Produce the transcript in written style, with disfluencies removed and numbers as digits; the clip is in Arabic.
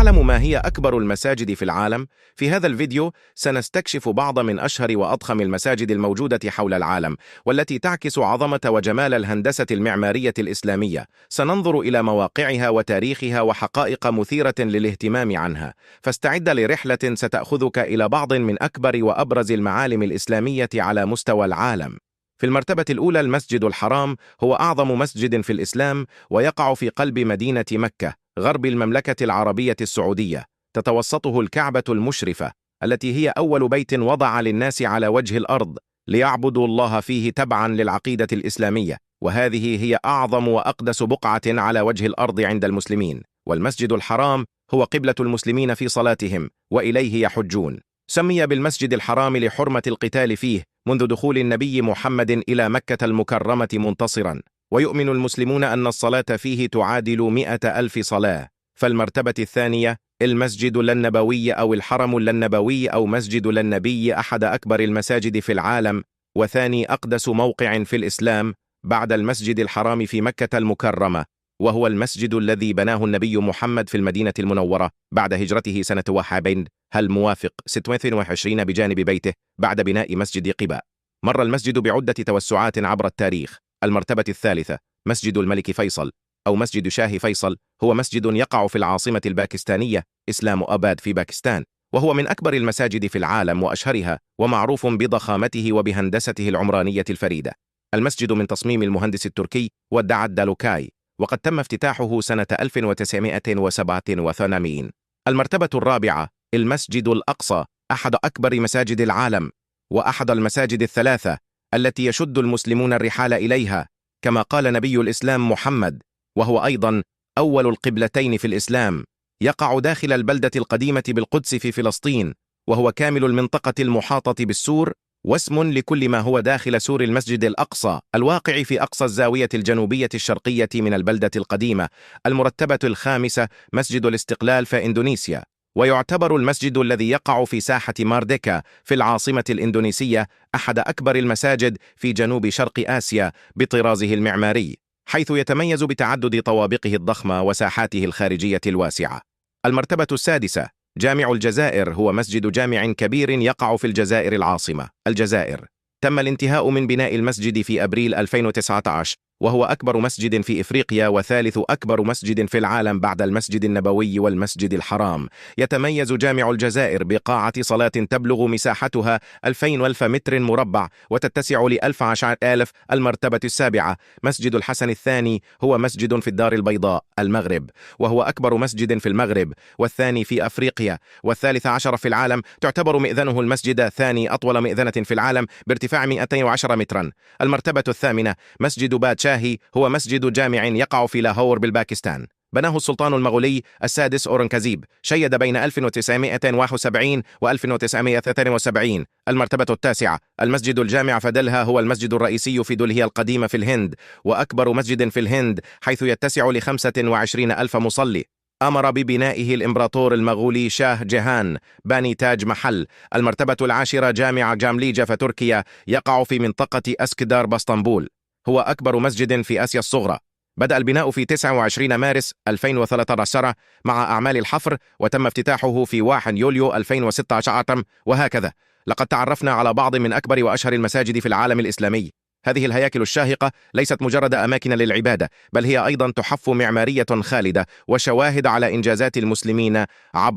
تعلم ما هي أكبر المساجد في العالم؟ في هذا الفيديو سنستكشف بعض من أشهر وأضخم المساجد الموجودة حول العالم، والتي تعكس عظمة وجمال الهندسة المعمارية الإسلامية. سننظر إلى مواقعها وتاريخها وحقائق مثيرة للاهتمام عنها، فاستعد لرحلة ستأخذك إلى بعض من أكبر وأبرز المعالم الإسلامية على مستوى العالم. في المرتبة الأولى المسجد الحرام، هو أعظم مسجد في الإسلام، ويقع في قلب مدينة مكة غرب المملكة العربية السعودية. تتوسطه الكعبة المشرفة، التي هي أول بيت وضع للناس على وجه الأرض ليعبدوا الله فيه تبعا للعقيدة الإسلامية، وهذه هي أعظم وأقدس بقعة على وجه الأرض عند المسلمين. والمسجد الحرام هو قبلة المسلمين في صلاتهم، وإليه يحجون. سمي بالمسجد الحرام لحرمة القتال فيه منذ دخول النبي محمد إلى مكة المكرمة منتصرا، ويؤمن المسلمون أن الصلاة فيه تعادل 100,000 صلاة. فالمرتبة الثانية المسجد النبوي أو الحرم النبوي أو مسجد النبي، أحد أكبر المساجد في العالم، وثاني أقدس موقع في الإسلام بعد المسجد الحرام في مكة المكرمة، وهو المسجد الذي بناه النبي محمد في المدينة المنورة بعد هجرته سنة 1 الموافق 26 بجانب بيته بعد بناء مسجد قباء. مر المسجد بعدة توسعات عبر التاريخ. المرتبة الثالثة مسجد الملك فيصل أو مسجد شاه فيصل، هو مسجد يقع في العاصمة الباكستانية إسلام آباد في باكستان، وهو من أكبر المساجد في العالم وأشهرها، ومعروف بضخامته وبهندسته العمرانية الفريدة. المسجد من تصميم المهندس التركي ودعت دالوكاي، وقد تم افتتاحه سنة 1987. المرتبة الرابعة المسجد الأقصى، أحد أكبر مساجد العالم، وأحد المساجد الثلاثة التي يشد المسلمون الرحال إليها، كما قال نبي الإسلام محمد، وهو أيضا أول القبلتين في الإسلام. يقع داخل البلدة القديمة بالقدس في فلسطين، وهو كامل المنطقة المحاطة بالسور، واسم لكل ما هو داخل سور المسجد الأقصى الواقع في أقصى الزاوية الجنوبية الشرقية من البلدة القديمة. المرتبة الخامسة مسجد الاستقلال في إندونيسيا، ويعتبر المسجد الذي يقع في ساحة مارديكا في العاصمة الإندونيسية أحد أكبر المساجد في جنوب شرق آسيا بطرازه المعماري، حيث يتميز بتعدد طوابقه الضخمة وساحاته الخارجية الواسعة. المرتبة السادسة جامع الجزائر، هو مسجد جامع كبير يقع في الجزائر العاصمة الجزائر. تم الانتهاء من بناء المسجد في أبريل 2019، وهو أكبر مسجد في إفريقيا وثالث أكبر مسجد في العالم بعد المسجد النبوي والمسجد الحرام. يتميز جامع الجزائر بقاعة صلاة تبلغ مساحتها 2000 متر مربع وتتسع ل11,000. المرتبة السابعة مسجد الحسن الثاني، هو مسجد في الدار البيضاء المغرب، وهو أكبر مسجد في المغرب والثاني في أفريقيا والثالث عشر في العالم. تعتبر مئذنه المسجد ثاني أطول مئذنة في العالم بارتفاع 210 مترا. المرتبة الثامنة مسجد باد شاهي، هو مسجد جامع يقع في لاهور بالباكستان. بناه السلطان المغولي السادس أورنكزيب، شيد بين 1971 و 1973. المرتبة التاسعة المسجد الجامع في دلها، هو المسجد الرئيسي في دلهي القديمة في الهند، وأكبر مسجد في الهند، حيث يتسع ل25,000 مصلي. أمر ببنائه الإمبراطور المغولي شاه جهان باني تاج محل. المرتبة العاشرة جامع جامليجا في تركيا، يقع في منطقة أسكدار باسطنبول، هو أكبر مسجد في آسيا الصغرى. بدأ البناء في 29 مارس 2013 مع أعمال الحفر، وتم افتتاحه في 1 يوليو 2016. وهكذا لقد تعرفنا على بعض من أكبر وأشهر المساجد في العالم الإسلامي. هذه الهياكل الشاهقة ليست مجرد أماكن للعبادة، بل هي أيضا تحف معمارية خالدة وشواهد على إنجازات المسلمين عبر